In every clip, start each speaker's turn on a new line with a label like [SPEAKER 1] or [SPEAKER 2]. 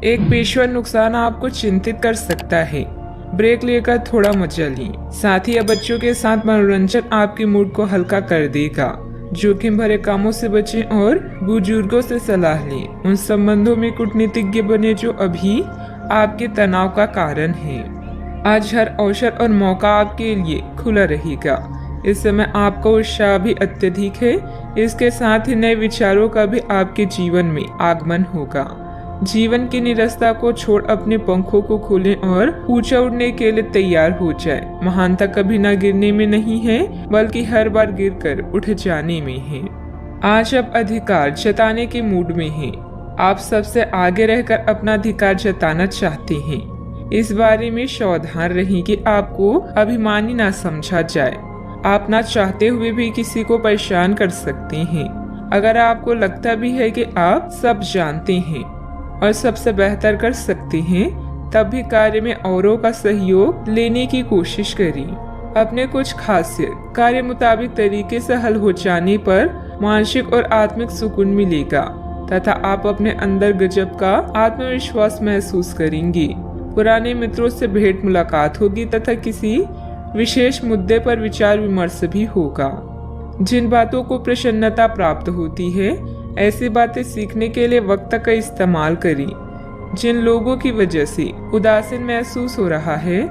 [SPEAKER 1] एक पेशेवर नुकसान आपको चिंतित कर सकता है। ब्रेक लेकर थोड़ा मजा चलिए। साथ ही अब बच्चों के साथ मनोरंजन आपके मूड को हल्का कर देगा। जोखिम भरे कामों से बचें और बुजुर्गों से सलाह लें। उन संबंधों में कूटनीतिज्ञ बने जो अभी आपके तनाव का कारण है। आज हर अवसर और मौका आपके लिए खुला रहेगा। इस समय आपका उत्साह भी अत्यधिक है। इसके साथ ही नए विचारों का भी आपके जीवन में आगमन होगा। जीवन की निरस्ता को छोड़ अपने पंखों को खोलें और ऊंचा उड़ने के लिए तैयार हो जाए। महानता कभी ना गिरने में नहीं है, बल्कि हर बार गिरकर उठ जाने में है। आज आप अधिकार जताने के मूड में हैं। आप सबसे आगे रहकर अपना अधिकार जताना चाहते हैं। इस बारे में सावधान रहें कि आपको अभिमानी ना समझा जाए। आप ना चाहते हुए भी किसी को परेशान कर सकते हैं। अगर आपको लगता भी है कि आप सब जानते हैं और सबसे बेहतर कर सकते हैं, तब भी कार्य में औरों का सहयोग लेने की कोशिश करें। अपने कुछ खासियत कार्य मुताबिक तरीके से हल हो जाने पर मानसिक और आत्मिक सुकून मिलेगा तथा आप अपने अंदर गजब का आत्मविश्वास महसूस करेंगे। पुराने मित्रों से भेंट मुलाकात होगी तथा किसी विशेष मुद्दे पर विचार विमर्श भी होगा। जिन बातों को प्रसन्नता प्राप्त होती है, ऐसी बातें सीखने के लिए वक्त का इस्तेमाल करें। जिन लोगों की वजह से उदासीन महसूस हो रहा है,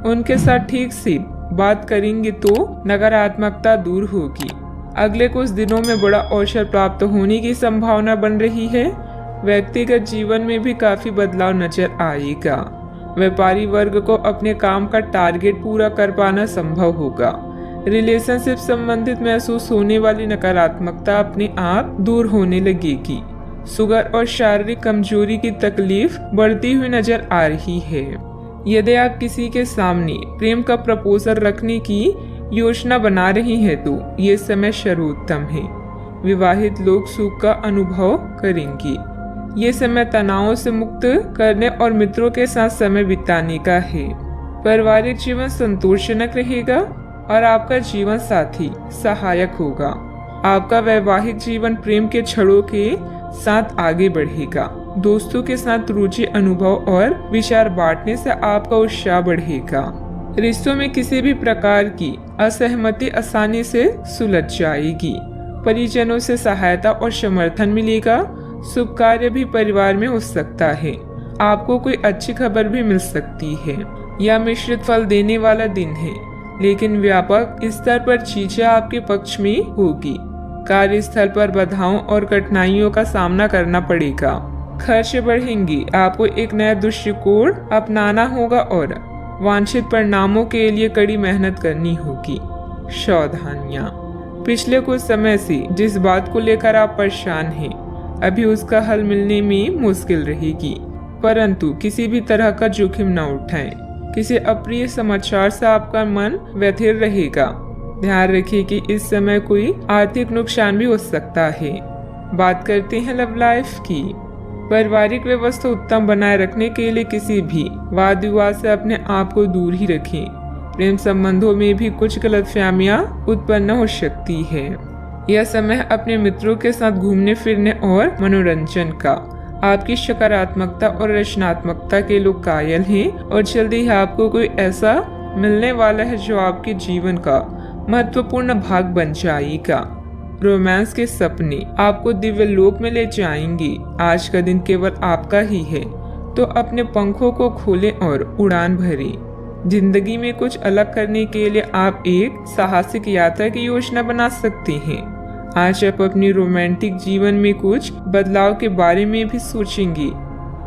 [SPEAKER 1] उनके साथ ठीक से बात करेंगे तो नकारात्मकता दूर होगी। अगले कुछ दिनों में बड़ा अवसर प्राप्त होने की संभावना बन रही है। व्यक्तिगत जीवन में भी काफी बदलाव नजर आएगा। व्यापारी वर्ग को अपने काम का टारगेट पूरा कर पाना संभव होगा। रिलेशनशिप संबंधित महसूस होने वाली नकारात्मकता अपने आप दूर होने लगेगी। शुगर और शारीरिक कमजोरी की तकलीफ बढ़ती हुई नजर आ रही है। यदि आप किसी के सामने प्रेम का प्रपोजल रखने की योजना बना रहे हैं तो ये समय सर्वोत्तम है। विवाहित लोग सुख का अनुभव करेंगे। ये समय तनावों से मुक्त करने और मित्रों के साथ समय बिताने का है। पारिवारिक जीवन संतोषजनक रहेगा और आपका जीवन साथी सहायक होगा। आपका वैवाहिक जीवन प्रेम के छड़ों के साथ आगे बढ़ेगा। दोस्तों के साथ रुचि, अनुभव और विचार बांटने से आपका उत्साह बढ़ेगा। रिश्तों में किसी भी प्रकार की असहमति आसानी से सुलझ जाएगी। परिजनों से सहायता और समर्थन मिलेगा। शुभ कार्य भी परिवार में हो सकता है। आपको कोई अच्छी खबर भी मिल सकती है। यह मिश्रित फल देने वाला दिन है, लेकिन व्यापक स्तर पर चीजें आपके पक्ष में होगी। कार्यस्थल पर बाधाओं और कठिनाइयों का सामना करना पड़ेगा। खर्च बढ़ेंगे। आपको एक नया दृष्टिकोण अपनाना होगा और वांछित परिणामों के लिए कड़ी मेहनत करनी होगी। सावधानियां। पिछले कुछ समय से जिस बात को लेकर आप परेशान हैं, अभी उसका हल मिलने में मुश्किल रहेगी, परंतु किसी भी तरह का जोखिम न उठाएं। किसी अप्रिय समाचार से आपका मन व्यथित रहेगा। ध्यान रखिए कि इस समय कोई आर्थिक नुकसान भी हो सकता है। बात करते हैं लव लाइफ की। पारिवारिक व्यवस्था उत्तम बनाए रखने के लिए किसी भी वाद विवाद से अपने आप को दूर ही रखें। प्रेम संबंधों में भी कुछ गलतफहमियां उत्पन्न हो सकती है। यह समय अपने मित्रों के साथ घूमने फिरने और मनोरंजन का। आपकी सकारात्मकता और रचनात्मकता के लोग कायल हैं और जल्दी ही आपको कोई ऐसा मिलने वाला है जो आपके जीवन का महत्वपूर्ण भाग बन जाएगा। रोमांस के सपने आपको दिव्य लोक में ले जाएंगे। आज का दिन केवल आपका ही है, तो अपने पंखों को खोलें और उड़ान भरें। जिंदगी में कुछ अलग करने के लिए आप एक साहसिक यात्रा की योजना बना सकते हैं। आज आप अपनी रोमांटिक जीवन में कुछ बदलाव के बारे में भी सोचेंगे।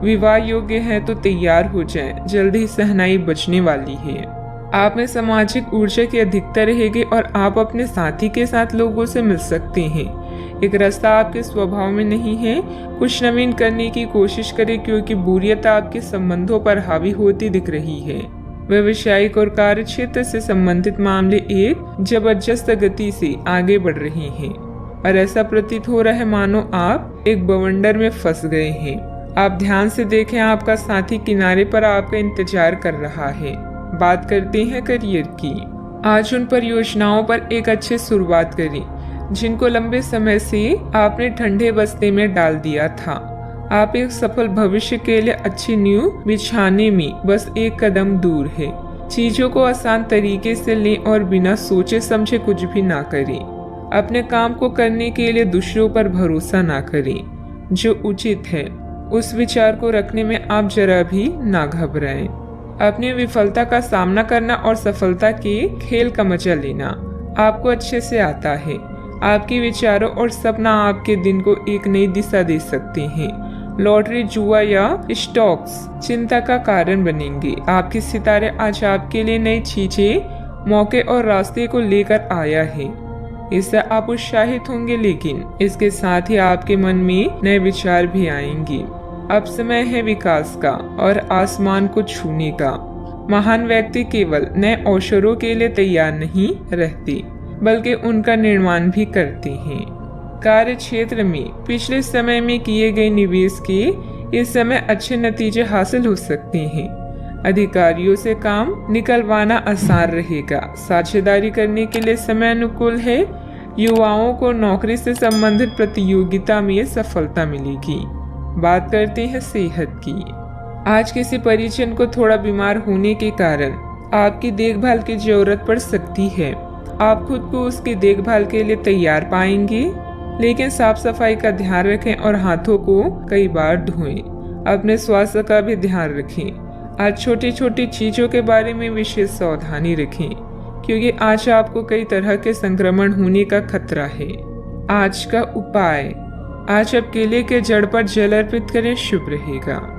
[SPEAKER 1] विवाह योग्य है तो तैयार हो जाएं, जल्दी ही सहनाई बचने वाली है। आप में सामाजिक ऊर्जा की अधिकता रहेगी और आप अपने साथी के साथ लोगों से मिल सकते हैं। एक रास्ता आपके स्वभाव में नहीं है। कुछ नवीन करने की कोशिश करें क्योंकि बोरियत आपके संबंधों पर हावी होती दिख रही है। व्यवसायिक और कार्य क्षेत्र से संबंधित मामले एक जबरदस्त गति से आगे बढ़ रहे हैं और ऐसा प्रतीत हो रहा है मानो आप एक बवंडर में फंस गए हैं। आप ध्यान से देखें, आपका साथी किनारे पर आपका इंतजार कर रहा है। बात करते हैं करियर की। आज उन परियोजनाओं पर एक अच्छी शुरुआत करें जिनको लंबे समय से आपने ठंडे बस्ते में डाल दिया था। आप एक सफल भविष्य के लिए अच्छी नींव बिछाने में बस एक कदम दूर है। चीजों को आसान तरीके से लें और बिना सोचे समझे कुछ भी ना करें। अपने काम को करने के लिए दूसरों पर भरोसा ना करें। जो उचित है उस विचार को रखने में आप जरा भी ना घबराएं। अपनी विफलता का सामना करना और सफलता के खेल का मजा लेना आपको अच्छे से आता है। आपके विचारों और सपना आपके दिन को एक नई दिशा दे सकते हैं। लॉटरी, जुआ या स्टॉक्स चिंता का कारण बनेंगे। आपके सितारे आज आपके लिए नई चीजें, मौके और रास्ते को लेकर आया है। इससे आप उत्साहित होंगे, लेकिन इसके साथ ही आपके मन में नए विचार भी आएंगे। अब समय है विकास का और आसमान को छूने का। महान व्यक्ति केवल नए अवसरों के लिए तैयार नहीं रहते, बल्कि उनका निर्माण भी करते हैं। कार्य क्षेत्र में पिछले समय में किए गए निवेश के इस समय अच्छे नतीजे हासिल हो सकते हैं। अधिकारियों से काम निकलवाना आसान रहेगा। साझेदारी करने के लिए समय अनुकूल है। युवाओं को नौकरी से संबंधित प्रतियोगिता में सफलता मिलेगी। बात करते हैं सेहत की। आज किसी परिजन को थोड़ा बीमार होने के कारण आपकी देखभाल की जरूरत पड़ सकती है। आप खुद को उसकी देखभाल के लिए तैयार पाएंगे, लेकिन साफ सफाई का ध्यान रखें और हाथों को कई बार धोएं। अपने स्वास्थ्य का भी ध्यान रखें। आज छोटी छोटी चीजों के बारे में विशेष सावधानी रखें, क्योंकि आज आपको कई तरह के संक्रमण होने का खतरा है। आज का उपाय, आज आप केले के जड़ पर जल अर्पित करें, शुभ रहेगा।